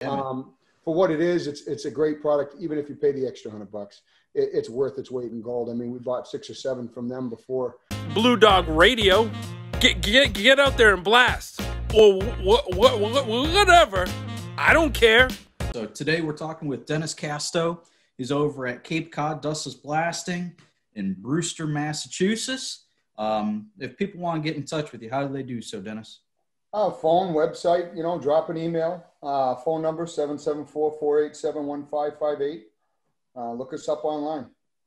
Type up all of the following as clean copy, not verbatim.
Yeah, For what it is, it's a great product. Even if you pay the extra $100, it's worth its weight in gold. I mean, we bought 6 or 7 from them before. Blue Dog Radio, get out there and blast, or whatever. I don't care. so today we're talking with Dennis Casto. He's over at Cape Cod Dustless Blasting in Brewster, Massachusetts. If people want to get in touch with you, how do they do so, Dennis? Phone, website, drop an email. Phone number 774-487-1558. Look us up online.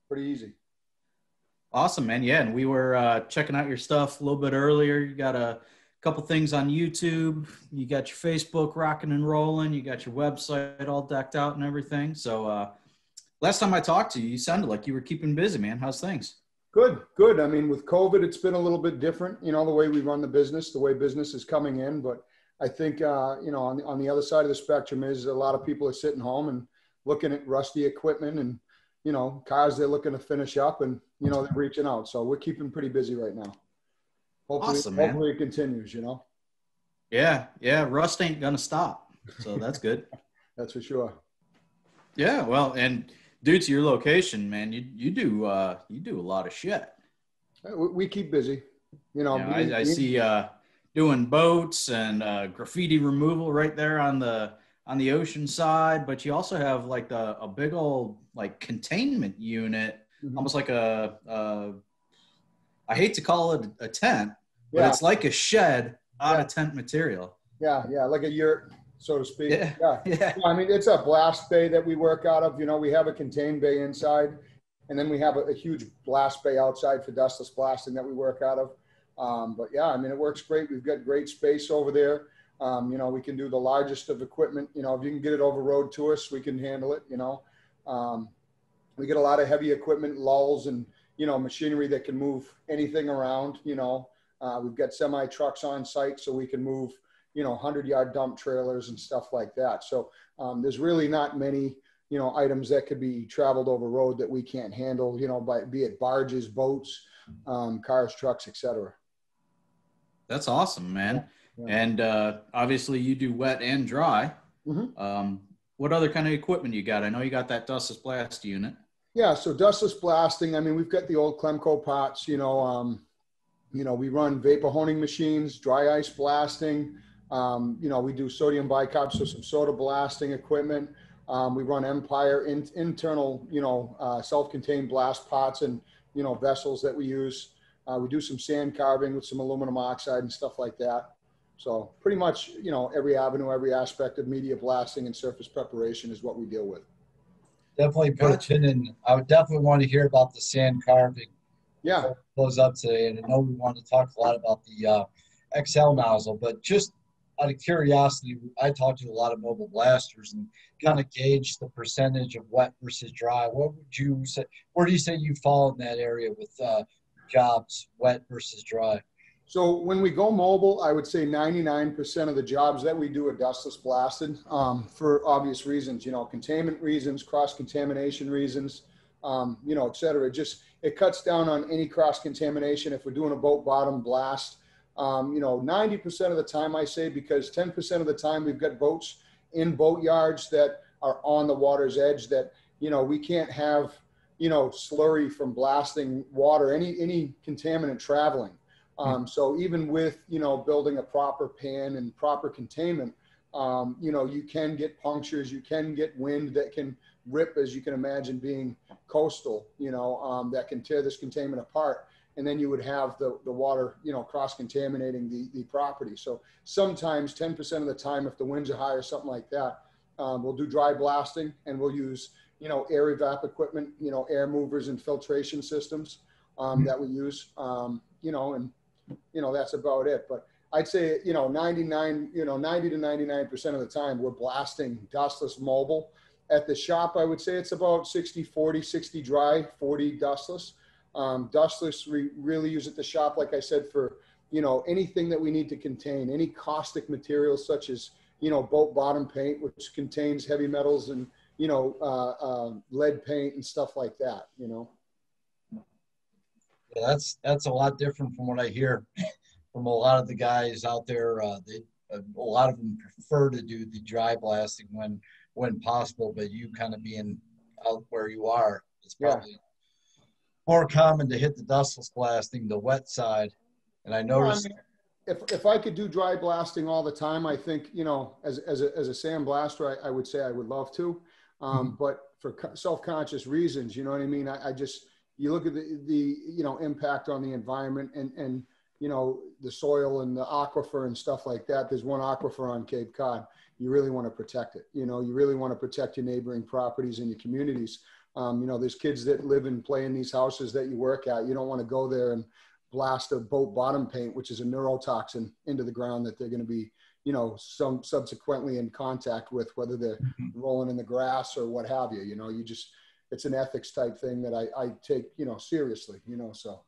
Pretty easy. Awesome, man. Yeah, and we were checking out your stuff a little bit earlier. You got a couple things on YouTube. You got your Facebook rocking and rolling. You got your website all decked out and everything. So last time I talked to you, you sounded like you were keeping busy, man. How's things? Good. I mean, with COVID, it's been a little bit different, the way we run the business, the way business is coming in. But I think, on the other side of the spectrum is a lot of people are sitting home and looking at rusty equipment and, cars they're looking to finish up and, they're reaching out. So we're keeping pretty busy right now. Hopefully it continues, Yeah. Rust ain't going to stop. So that's good. That's for sure. Yeah. Well, and due to your location, man, you do a lot of shit. We keep busy, I see doing boats and graffiti removal right there on the ocean side, but you also have like a big old like containment unit, almost like I hate to call it a tent, but it's like a shed out of tent material. Yeah, like a yurt, so to speak. Yeah. I mean, it's a blast bay that we work out of. We have a contained bay inside, and then we have a huge blast bay outside for dustless blasting that we work out of. But yeah, I mean, it works great. We've got great space over there. We can do the largest of equipment. If you can get it over road to us, we can handle it. We get a lot of heavy equipment, lulls, and machinery that can move anything around. We've got semi trucks on site, so we can move 100-yard dump trailers and stuff like that. So there's really not many items that could be traveled over road that we can't handle. Be it barges, boats, cars, trucks, etc. That's awesome, man. Yeah. And obviously you do wet and dry. What other kind of equipment you got? I know you got that dustless blast unit. Yeah, so dustless blasting, I mean, we've got the old Clemco pots, we run vapor honing machines, dry ice blasting. We do sodium bicarb, so some soda blasting equipment. We run Empire internal, self-contained blast pots and, vessels that we use. We do some sand carving with some aluminum oxide and stuff like that. So pretty much, every avenue, every aspect of media blasting and surface preparation is what we deal with. Definitely put it in. I would definitely want to hear about the sand carving. Yeah. Close up today. And I know we want to talk a lot about the XL nozzle, but just out of curiosity, I talked to a lot of mobile blasters and kind of gauge the percentage of wet versus dry. What would you say? Where do you say you fall in that area with jobs, wet versus dry? So when we go mobile, I would say 99% of the jobs that we do are dustless blasted for obvious reasons, containment reasons, cross-contamination reasons, et cetera. It cuts down on any cross-contamination if we're doing a boat bottom blast. 90% of the time I say, because 10% of the time we've got boats in boat yards that are on the water's edge that, we can't have, slurry from blasting water, any contaminant traveling. So even with, building a proper pan and proper containment, you can get punctures, you can get wind that can rip, as you can imagine, being coastal, that can tear this containment apart. And then you would have the water, cross-contaminating the property. So sometimes 10% of the time, if the winds are high or something like that, we'll do dry blasting and we'll use, air evap equipment, air movers and filtration systems that we use, and that's about it. But I'd say, 90 to 99% of the time we're blasting dustless mobile. At the shop, I would say it's about 60-40, 60 dry, 40 dustless. Dustless, we really use at the shop, like I said, for, anything that we need to contain, any caustic materials such as, boat bottom paint, which contains heavy metals and, lead paint and stuff like that, Yeah, that's a lot different from what I hear from a lot of the guys out there. a lot of them prefer to do the dry blasting when possible, but you kind of being out where you are, it's probably more common to hit the dustless blasting, the wet side. And I noticed. Yeah, I mean, if I could do dry blasting all the time, I think, you know, as a sandblaster, I would say I would love to. But for self-conscious reasons, you know what I mean? I just, you look at the you know, impact on the environment and, you know, the soil and the aquifer and stuff like that. There's one aquifer on Cape Cod. You really want to protect it. You know, you really want to protect your neighboring properties and your communities. You know, there's kids that live and play in these houses that you work at. You don't want to go there and blast a boat bottom paint, which is a neurotoxin, into the ground that they're going to be, you know, subsequently in contact with, whether they're rolling in the grass or what have you. You know, you just, it's an ethics type thing that I take, you know, seriously, you know. So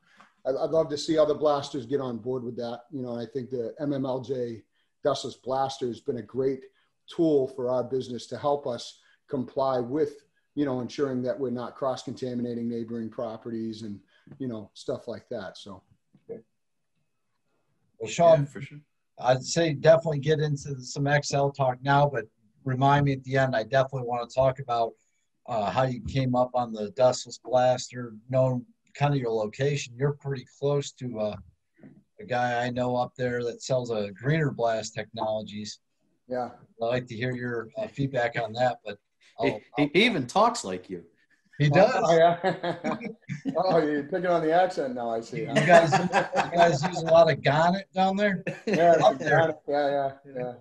I'd love to see other blasters get on board with that. You know, I think the MMLJ Dustless Blaster has been a great tool for our business to help us comply with, you know, ensuring that we're not cross-contaminating neighboring properties and, you know, stuff like that. So. Well, Sean, Yeah, for sure. I'd say definitely get into some XL talk now, but remind me at the end, I definitely want to talk about how you came up on the Dustless Blaster, knowing kind of your location. You're pretty close to a guy I know up there that sells a greener blast technologies. Yeah. I'd like to hear your feedback on that, but He even talks like you. he does. Oh, yeah. Oh, you're picking on the accent now, I see. You guys use a lot of garnet down there? Yeah, Up there. yeah.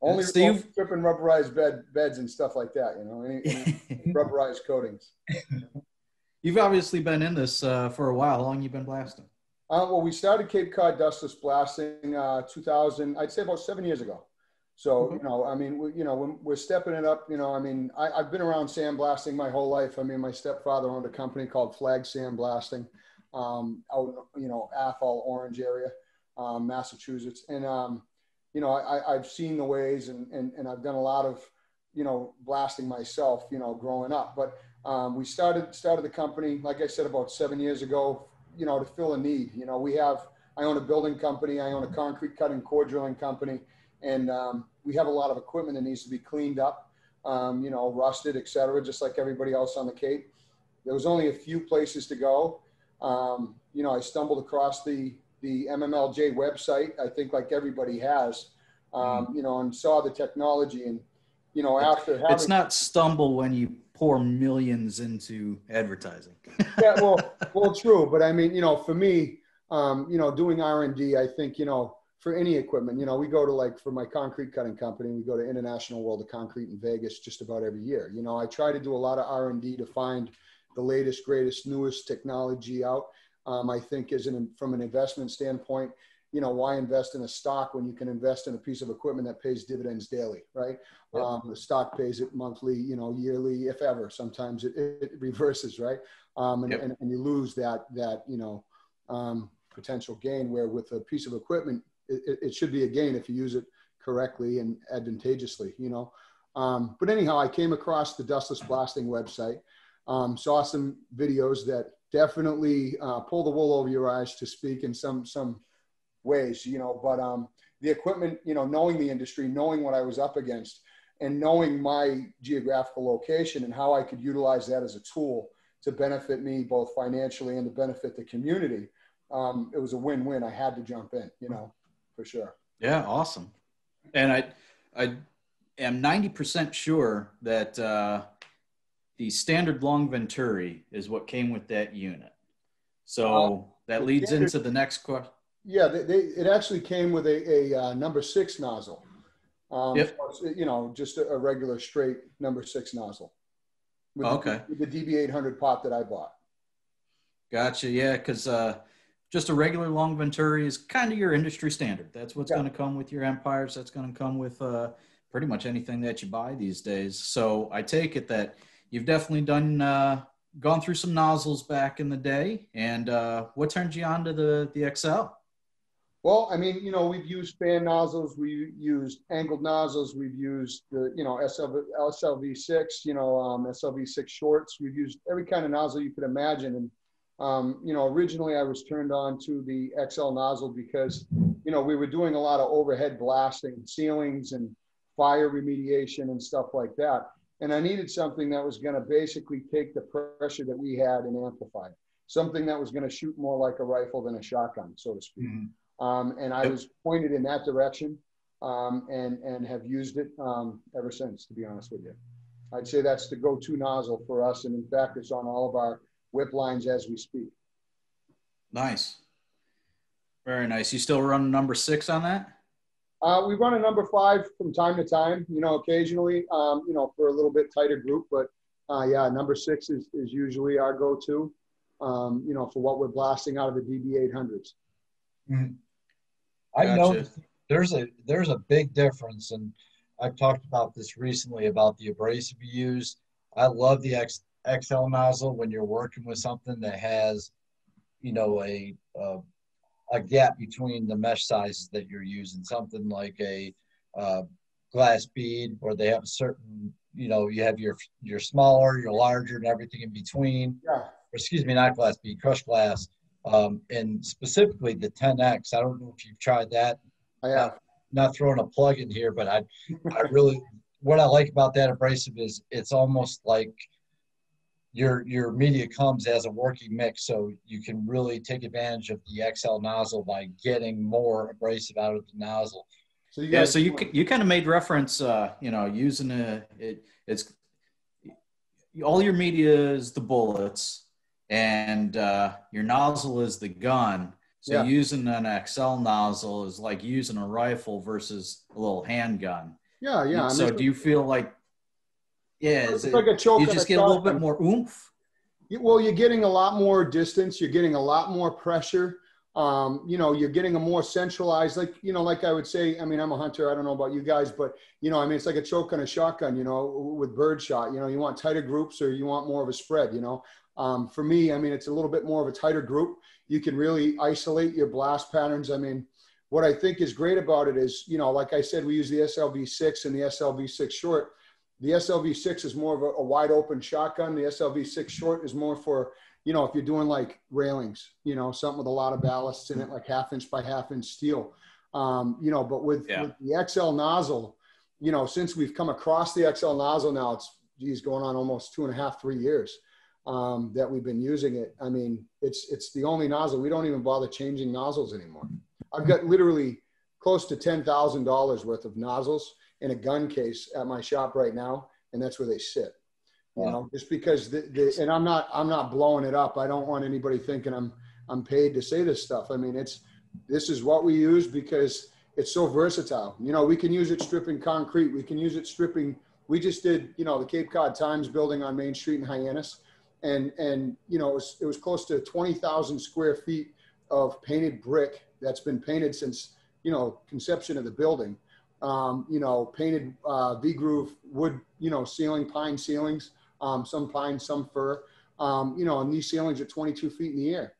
Only stripping rubberized beds and stuff like that, you know, any rubberized coatings. You've obviously been in this for a while. How long you been blasting? Well, we started Cape Cod Dustless Blasting 2000, I'd say about 7 years ago. So, you know, I mean, we're stepping it up, you know, I mean, I've been around sandblasting my whole life. I mean, my stepfather owned a company called Flag Sandblasting out, you know, Athol, Orange area, Massachusetts. And, you know, I've seen the ways and I've done a lot of, you know, blasting myself, you know, growing up. But we started the company, like I said, about 7 years ago, you know, to fill a need. You know, I own a building company, I own a concrete cutting core drilling company. And we have a lot of equipment that needs to be cleaned up, you know, rusted, et cetera, just like everybody else on the Cape. There was only a few places to go. You know, I stumbled across the MMLJ website, I think like everybody has, you know, and saw the technology. And, you know, after having... It's not stumble when you pour millions into advertising. Yeah, well, true. But I mean, you know, for me, you know, doing R&D, I think, you know, for any equipment, you know, we go to, like, for my concrete cutting company, we go to International World of Concrete in Vegas just about every year. You know, I try to do a lot of R&D to find the latest, greatest, newest technology out. I think from an investment standpoint, you know, why invest in a stock when you can invest in a piece of equipment that pays dividends daily, right? Yep. The stock pays it monthly, you know, yearly, if ever. Sometimes it reverses, right? And you lose that you know, potential gain, where with a piece of equipment, it should be a gain if you use it correctly and advantageously, you know. But anyhow, I came across the Dustless Blasting website, saw some videos that definitely pull the wool over your eyes, to speak, in some ways, you know. But the equipment, you know, knowing the industry, knowing what I was up against, and knowing my geographical location and how I could utilize that as a tool to benefit me both financially and to benefit the community, it was a win-win. I had to jump in, you know. For sure. Yeah, awesome. And I am 90% sure that the standard long venturi is what came with that unit. So that leads into the next question. Yeah, it actually came with a number 6 nozzle. Yep. So, you know, just a regular straight number 6 nozzle. With the DB800 pot that I bought. Gotcha. Yeah, because just a regular long venturi is kind of your industry standard. That's what's going to come with your Empires. That's going to come with pretty much anything that you buy these days. So I take it that you've definitely gone through some nozzles back in the day. And what turned you on to the XL? Well, I mean, you know, we've used fan nozzles, we've used angled nozzles, we've used the, you know, SLV6, you know, SLV6 shorts. We've used every kind of nozzle you could imagine. And you know, originally I was turned on to the XL nozzle because, you know, we were doing a lot of overhead blasting, ceilings and fire remediation and stuff like that. And I needed something that was going to basically take the pressure that we had and amplify it. Something that was going to shoot more like a rifle than a shotgun, so to speak. And I was pointed in that direction, and have used it ever since, to be honest with you. I'd say that's the go-to nozzle for us. And in fact, it's on all of our whip lines as we speak. Nice. Very nice. You still run number 6 on that? We run a number 5 from time to time, you know, occasionally, you know, for a little bit tighter group, but yeah, number 6 is usually our go-to, you know, for what we're blasting out of the DB800s. I know there's a big difference, and I've talked about this recently about the abrasive you use. I love the XL nozzle when you're working with something that has, you know, a gap between the mesh sizes that you're using, something like a glass bead, where they have a certain, you know, you have your smaller, your larger, and everything in between. Yeah. Or, excuse me, not glass bead, crushed glass. And specifically the 10X. I don't know if you've tried that. I have. Not throwing a plug in here, but I really, what I like about that abrasive is it's almost like your media comes as a working mix, so you can really take advantage of the XL nozzle by getting more abrasive out of the nozzle. So you kind of made reference, you know, using it's all your media is the bullets, and your nozzle is the gun. So using an XL nozzle is like using a rifle versus a little handgun. Yeah. So do you feel like, it's like a choke, you just get a little bit more oomph? Well, you're getting a lot more distance. You're getting a lot more pressure. You know, you're getting a more centralized, like, you know, like I would say, I mean, I'm a hunter. I don't know about you guys, but, you know, I mean, it's like a choke on a shotgun, you know, with bird shot. You know, you want tighter groups or you want more of a spread, you know. For me, I mean, it's a little bit more of a tighter group. You can really isolate your blast patterns. I mean, what I think is great about it is, you know, like I said, we use the SLV6 and the SLV6 short. The SLV6 is more of a wide open shotgun. The SLV6 short is more for, you know, if you're doing like railings, you know, something with a lot of ballasts in it, like 1/2 inch by 1/2 inch steel. You know, but with the XL nozzle, you know, since we've come across the XL nozzle now, it's going on almost 2.5, 3 years that we've been using it. I mean, it's the only nozzle. We don't even bother changing nozzles anymore. I've got literally close to $10,000 worth of nozzles in a gun case at my shop right now, and that's where they sit. You know, just because and I'm not blowing it up. I don't want anybody thinking I'm paid to say this stuff. I mean, this is what we use because it's so versatile. You know, we can use it stripping concrete. We can use it stripping. We just did, you know, the Cape Cod Times building on Main Street in Hyannis, and you know, it was close to 20,000 square feet of painted brick that's been painted since, you know, conception of the building. You know, painted V-groove wood, you know, ceiling, pine ceilings, some pine, some fir, you know, and these ceilings are 22 feet in the air.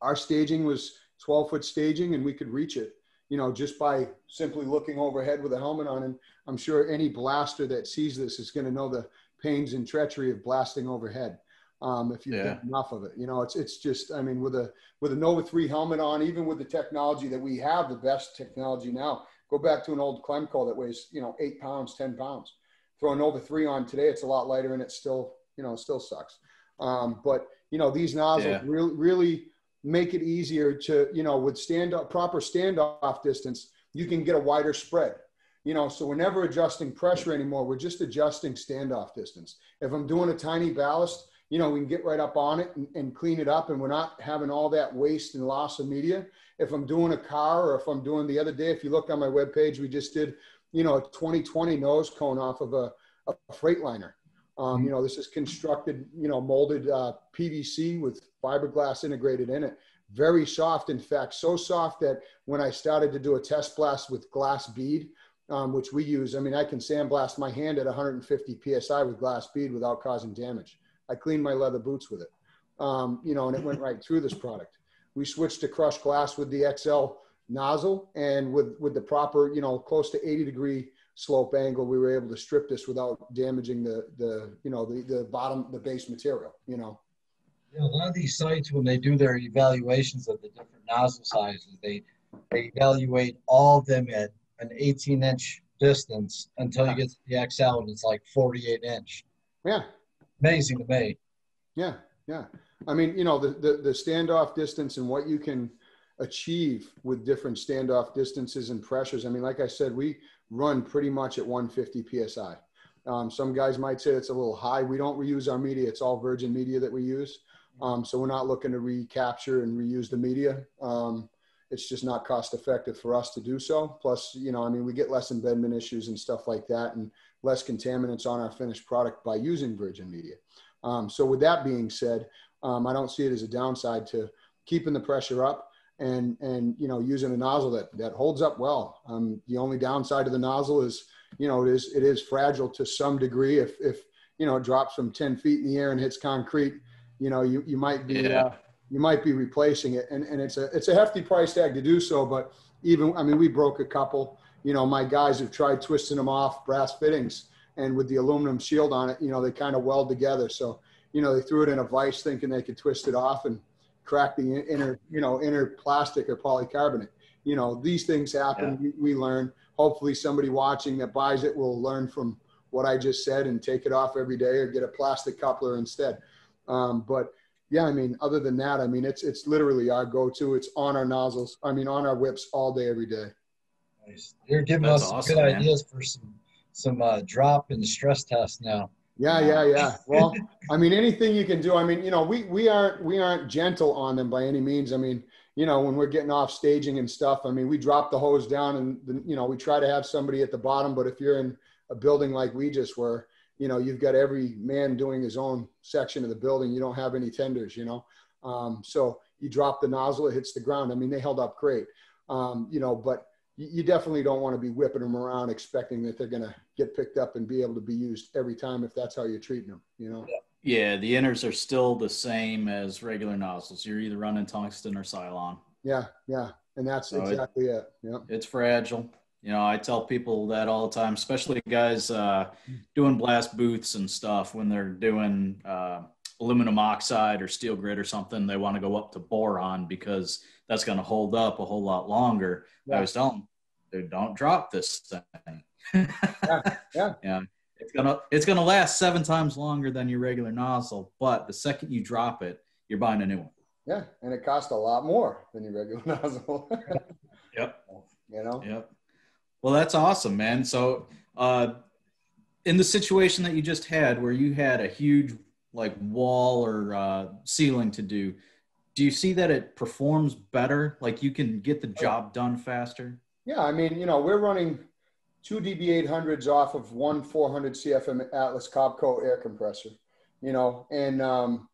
Our staging was 12-foot staging, and we could reach it, you know, just by simply looking overhead with a helmet on. And I'm sure any blaster that sees this is going to know the pains and treachery of blasting overhead. If you get enough of it, you know, it's just, I mean, with a Nova 3 helmet on, even with the technology that we have, the best technology now. Go back to an old Clemco that weighs, you know, 8 pounds, 10 pounds. Throw a Nova 3 on today, it's a lot lighter, and it still, you know, it still sucks. But, you know, these nozzles really make it easier to, you know, with proper standoff distance, you can get a wider spread. You know, so we're never adjusting pressure anymore. We're just adjusting standoff distance. If I'm doing a tiny ballast, you know, we can get right up on it and clean it up, and we're not having all that waste and loss of media. If I'm doing a car, or if I'm doing the other day, if you look on my webpage, we just did, you know, a 2020 nose cone off of a Freightliner. You know, this is constructed, you know, molded PVC with fiberglass integrated in it. Very soft, in fact, so soft that when I started to do a test blast with glass bead, which we use, I mean, I can sandblast my hand at 150 PSI with glass bead without causing damage. I cleaned my leather boots with it, you know, and it went right through this product. We switched to crushed glass with the XL nozzle, and with the proper, you know, close to 80-degree slope angle, we were able to strip this without damaging the you know, the bottom, the base material, you know. Yeah, a lot of these sites, when they do their evaluations of the different nozzle sizes, they they evaluate all of them at an 18-inch distance until you get to the XL and it's like 48-inch. Yeah. Amazing to me. Yeah. Yeah. I mean, you know, the standoff distance and what you can achieve with different standoff distances and pressures. I mean, like I said, we run pretty much at 150 PSI. Some guys might say it's a little high. We don't reuse our media. It's all virgin media that we use. So we're not looking to recapture and reuse the media. It's just not cost effective for us to do so. Plus, you know, I mean, we get less embedment issues and stuff like that and less contaminants on our finished product by using virgin media. So with that being said, I don't see it as a downside to keeping the pressure up and you know, using a nozzle that holds up well. The only downside to the nozzle is, you know, it is fragile to some degree. If you know, it drops from 10 feet in the air and hits concrete, you know, you might be you might be replacing it, and it's a hefty price tag to do so. But even, I mean, we broke a couple. You know, my guys have tried twisting them off brass fittings, and with the aluminum shield on it, you know, they kind of weld together. So, you know, they threw it in a vise thinking they could twist it off and crack the inner plastic or polycarbonate. You know, these things happen. Yeah. We learn. Hopefully somebody watching that buys it will learn from what I just said and take it off every day or get a plastic coupler instead. But yeah, I mean, other than that, I mean, it's literally our go-to. It's on our nozzles. I mean, on our whips all day, every day. Nice. You're giving us some good ideas for some drop and stress tests now. Yeah. Well, I mean, anything you can do. I mean, you know, we aren't gentle on them by any means. I mean, you know, when we're getting off staging and stuff, I mean, we drop the hose down and, you know, we try to have somebody at the bottom. But if you're in a building like we just were, you know, you've got every man doing his own section of the building. You don't have any tenders, you know. So you drop the nozzle, it hits the ground. I mean, they held up great, you know, but you definitely don't want to be whipping them around expecting that they're going to get picked up and be able to be used every time if that's how you're treating them, you know. Yeah, the inners are still the same as regular nozzles. You're either running tungsten or Cylon. Yeah. And that's so exactly it. Yeah. It's fragile. You know, I tell people that all the time, especially guys doing blast booths and stuff when they're doing aluminum oxide or steel grit or something. They want to go up to boron because that's going to hold up a whole lot longer. Yeah. I was telling them, dude, don't drop this thing. Yeah. It's gonna last 7 times longer than your regular nozzle, but the second you drop it, you're buying a new one. Yeah, and it costs a lot more than your regular nozzle. Yep. You know. Yep. Well, that's awesome, man. So, in the situation that you just had, where you had a huge like wall or ceiling to do you see that it performs better? Like you can get the job done faster? Yeah, I mean, you know, we're running 2 DB800s off of one 400 CFM Atlas Cobco air compressor, you know, and,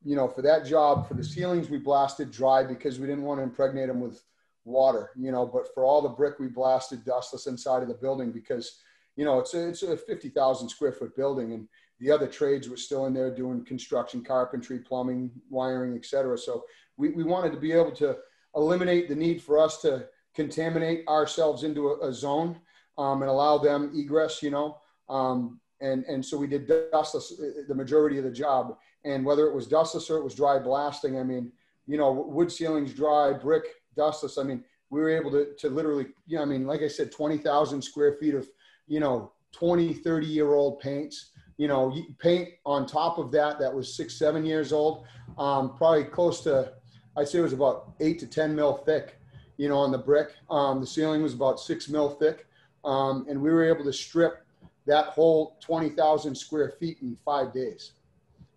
you know, for that job, for the ceilings, we blasted dry because we didn't want to impregnate them with water, you know, but for all the brick, we blasted dustless inside of the building because, you know, it's a 50,000 square foot building and the other trades were still in there doing construction, carpentry, plumbing, wiring, et cetera. So we wanted to be able to eliminate the need for us to contaminate ourselves into a zone and allow them egress, you know. And so we did dustless the majority of the job. And whether it was dustless or it was dry blasting, I mean, you know, wood ceilings dry, brick dustless. I mean, we were able to literally, you know, I mean, like I said, 20,000 square feet of, you know, 20, 30-year-old paints, you know, paint on top of that was 6-7 years old, probably close to, I'd say it was about 8 to 10 mil thick, you know, on the brick. The ceiling was about 6 mil thick. And we were able to strip that whole 20,000 square feet in 5 days,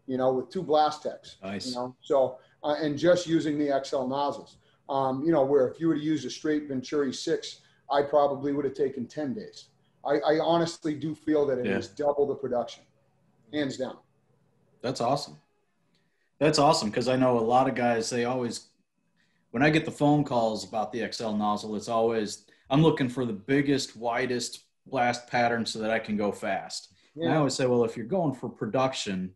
you know, with 2 blast techs. Nice. You know, so, and just using the XL nozzles, you know, where if you were to use a straight Venturi 6, I probably would have taken 10 days. I honestly do feel that it is double the production, hands down. That's awesome. That's awesome. Cause I know a lot of guys, they always, when I get the phone calls about the XL nozzle, it's always, I'm looking for the biggest, widest blast pattern so that I can go fast. Yeah. And I always say, well, if you're going for production,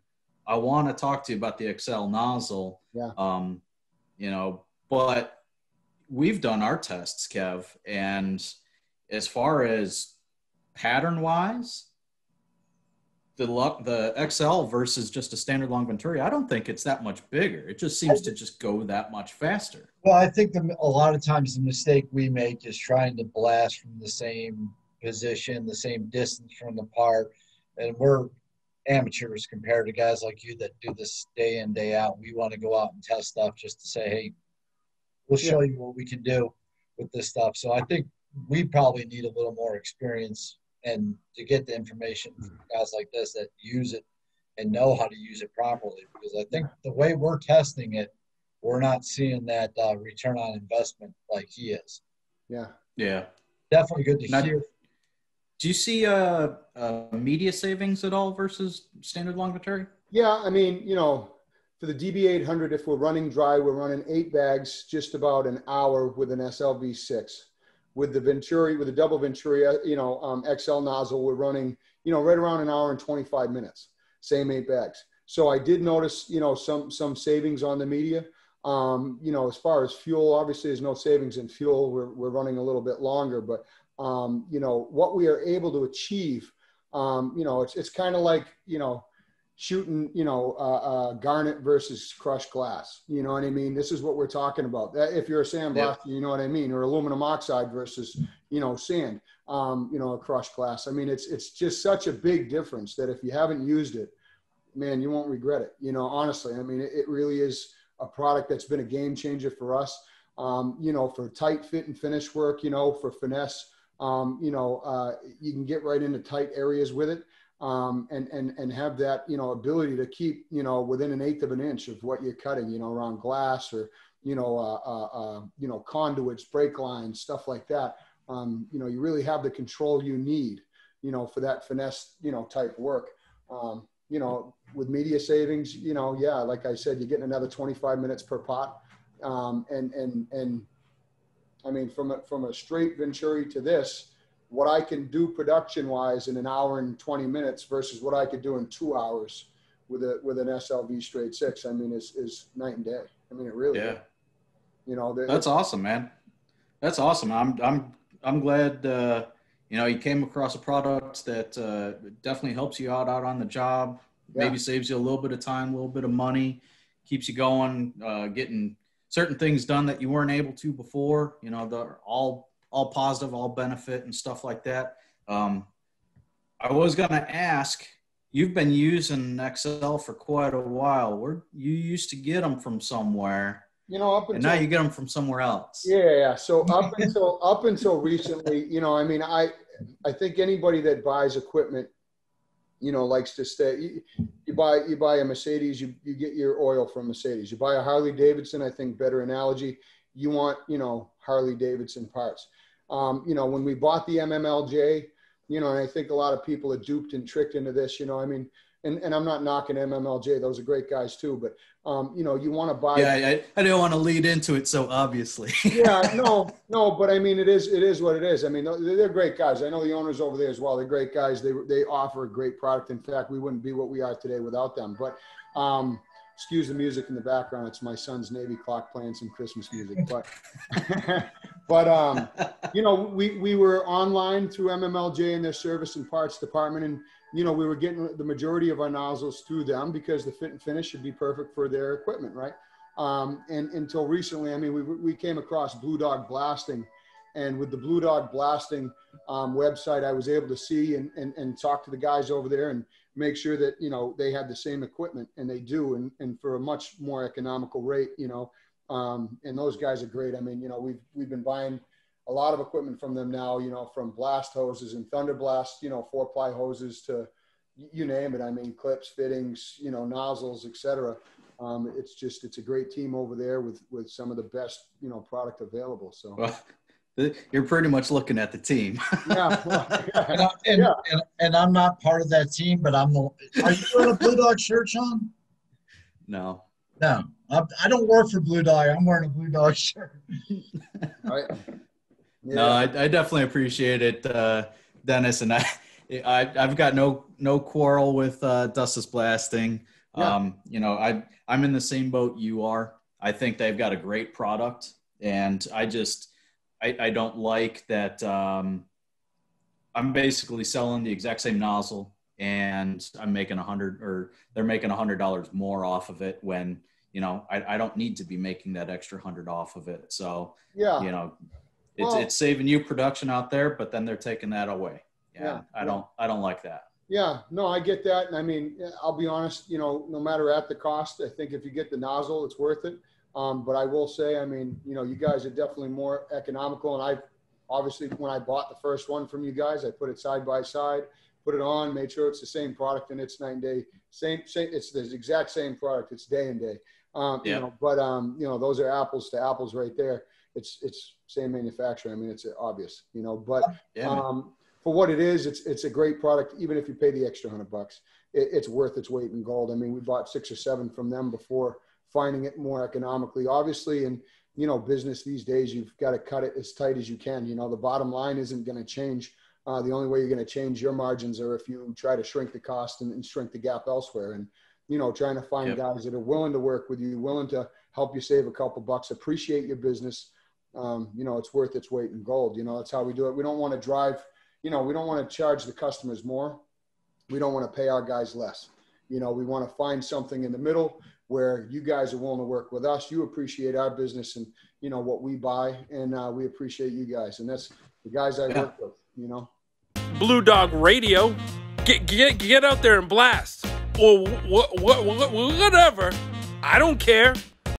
I want to talk to you about the XL nozzle. Yeah. You know, but we've done our tests, Kev, and as far as pattern wise, the XL versus just a standard long venturi, I don't think it's that much bigger. It just seems to just go that much faster. Well, I think a lot of times the mistake we make is trying to blast from the same position, the same distance from the part, and we're amateurs compared to guys like you that do this day in, day out. We want to go out and test stuff just to say, hey, we'll show you what we can do with this stuff. So I think we probably need a little more experience and to get the information from guys like this that use it and know how to use it properly. Because I think the way we're testing it, we're not seeing that return on investment like he is. Yeah. Yeah. Definitely good to hear. Do you see media savings at all versus standard long venturi? Yeah, I mean, you know, for the DB800, if we're running dry, we're running 8 bags, just about an hour with an SLV6. With the Venturi, with the double Venturi, you know, XL nozzle, we're running, you know, right around an hour and 25 minutes, same 8 bags. So I did notice, you know, some savings on the media. You know, as far as fuel, obviously there's no savings in fuel. We're running a little bit longer, but you know, what we are able to achieve, you know, it's kind of like, you know, shooting, you know, garnet versus crushed glass. You know what I mean? This is what we're talking about. If you're a sandblaster, you know what I mean? Or aluminum oxide versus, you know, sand, you know, a crushed glass. I mean, it's just such a big difference that if you haven't used it, man, you won't regret it. You know, honestly, I mean, it really is a product that's been a game changer for us, you know, for tight fit and finish work, you know, for finesse. You know, you can get right into tight areas with it, and have that, you know, ability to keep, you know, within 1/8 of an inch of what you're cutting, you know, around glass or, you know, conduits, brake lines, stuff like that. You know, you really have the control you need, you know, for that finesse, you know, type work. You know, with media savings, you know, yeah, like I said, you're getting another 25 minutes per pot. And I mean, from a straight Venturi to this, what I can do production wise in an hour and 20 minutes versus what I could do in 2 hours with an SLV straight 6, I mean, is night and day. I mean, it really is. You know, that's awesome, man. That's awesome. I'm glad, you know, you came across a product that definitely helps you out on the job, maybe saves you a little bit of time, a little bit of money, keeps you going, getting certain things done that you weren't able to before. You know, they're all positive, all benefit and stuff like that. I was going to ask, you've been using XL for quite a while. Where you used to get them from somewhere, you know, and now you get them from somewhere else. Yeah. So up until recently, you know, I mean, I think anybody that buys equipment, you know, likes to stay. You buy a Mercedes, you get your oil from Mercedes. You buy a Harley Davidson, I think better analogy. You want, you know, Harley Davidson parts. You know, when we bought the MMLJ, you know, and I think a lot of people are duped and tricked into this, you know, I mean, and I'm not knocking MMLJ. Those are great guys too, but, you know, you want to buy. Yeah, I don't want to lead into it so obviously. Yeah, no, but I mean, it is what it is. I mean, they're great guys. I know the owners over there as well. They're great guys. They offer a great product. In fact, we wouldn't be what we are today without them. But excuse the music in the background. It's my son's Navy clock playing some Christmas music. But you know, we were online through MMLJ and their service and parts department, and you know, we were getting the majority of our nozzles through them because the fit and finish should be perfect for their equipment, right? And until recently, I mean, we came across Blue Dog Blasting, and with the Blue Dog Blasting website, I was able to see and talk to the guys over there and make sure that, you know, they had the same equipment, and they do, and for a much more economical rate, you know, and those guys are great. I mean, you know, we've been buying a lot of equipment from them now, you know, from blast hoses and thunder blast, you know, 4-ply hoses to you name it. I mean, clips, fittings, you know, nozzles, etc. It's a great team over there with some of the best, you know, product available. So well, you're pretty much looking at the team. And I'm not part of that team, but are you wearing a Blue Dog shirt, Sean? No, I don't work for Blue Dog. I'm wearing a Blue Dog shirt. Right. Yeah. No, I definitely appreciate it, Dennis, and I've got no quarrel with Dustless Blasting. Yeah. You know, I'm in the same boat you are. I think they've got a great product, and I don't like that. I'm basically selling the exact same nozzle and I'm making 100, or they're making $100 more off of it when, you know, I don't need to be making that extra 100 off of it. So, yeah, you know, it's saving you production out there, but then they're taking that away. Yeah. I don't like that. Yeah, no, I get that. And I mean, I'll be honest, you know, no matter at the cost, I think if you get the nozzle, it's worth it. But I will say, I mean, you know, you guys are definitely more economical. And I obviously, when I bought the first one from you guys, I put it side by side, put it on, made sure it's the same product, and it's night and day. Same, it's the exact same product. It's day and day. You know, but you know, those are apples to apples right there. It's same manufacturer. I mean, it's obvious, you know, but for what it is, it's a great product. Even if you pay the extra $100, it's worth its weight in gold. I mean, we bought 6 or 7 from them before finding it more economically. Obviously, in, you know, business these days, you've got to cut it as tight as you can. You know, the bottom line isn't going to change. The only way you're going to change your margins are if you try to shrink the cost and shrink the gap elsewhere. And, you know, trying to find guys that are willing to work with you, willing to help you save a couple bucks, appreciate your business. You know, it's worth its weight in gold. You know, that's how we do it. We don't want to drive, you know, we don't want to charge the customers more. We don't want to pay our guys less. You know, we want to find something in the middle where you guys are willing to work with us. You appreciate our business and, you know, what we buy, and we appreciate you guys. And that's the guys I work with, you know. Blue Dog Radio, get out there and blast, or whatever. I don't care.